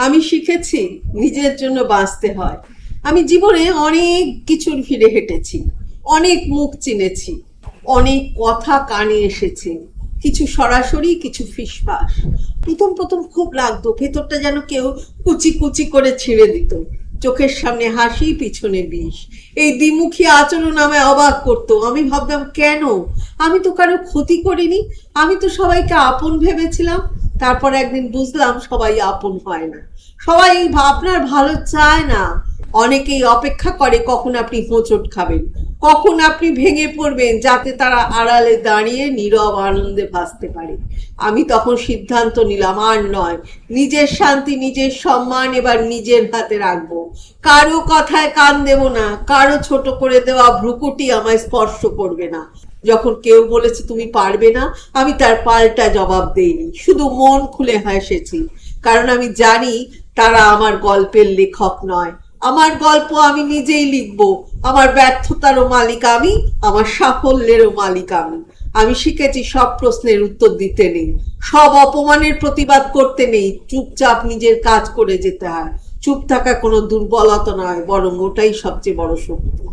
আমি শিখেছি নিজের জন্য বাঁচতে হয়। আমি জীবনে অনেক কিছুর ভিড়ে হেঁটেছি, অনেক মুখ চিনেছি, অনেক কথা কানে এসেছে, কিছু সরাসরি, কিছু ফিসফাস। প্রথম প্রথম খুব লাগতো, ভেতরটা যেন কেউ কুচি কুচি করে ছিঁড়ে দিত। চোখের সামনে হাসি, পিছনে বিষ। এই দ্বিমুখী আচরণ আমায় অবাক করতো। আমি ভাবতাম, কেন? আমি তো কারো ক্ষতি করিনি, আমি তো সবাইকে আপন ভেবেছিলাম। তারপর একদিন বুঝলাম, সবাই আপন হয় না, সবাই আপনার ভালো চায় না। অনেকেই অপেক্ষা করে কখন আপনি হোঁচট খাবেন, কখন আপনি ভেঙে পড়বেন, যাতে তারা আড়ালে দাঁড়িয়ে নীরব আনন্দে ভাসতে পারে। আমি তখন সিদ্ধান্ত নিলাম, আর নয়, নিজের শান্তি, নিজের সম্মান এবার নিজের হাতে রাখবো। কারো কথায় কান দেব না, কারো ছোট করে দেওয়া ভ্রুকুটি আমায় স্পর্শ করবে না। যখন কেউ বলেছে তুমি পারবে না, আমি তার পাল্টা জবাব দেইনি, শুধু মন খুলে হেসেছি। কারণ আমি জানি তারা আমার গল্পের লেখক নয়। আমার গল্প আমি নিজেই লিখব। আমার ব্যর্থতারও মালিক আমি, আমার সাফল্যেরও মালিক আমি। আমি শিখেছি সব প্রশ্নের উত্তর দিতে নেই, সব অপমানের প্রতিবাদ করতে নেই, চুপচাপ নিজের কাজ করে যেতে হয়। চুপ থাকা কোনো দুর্বলতা নয়, বরং ওটাই সবচেয়ে বড় শক্তি।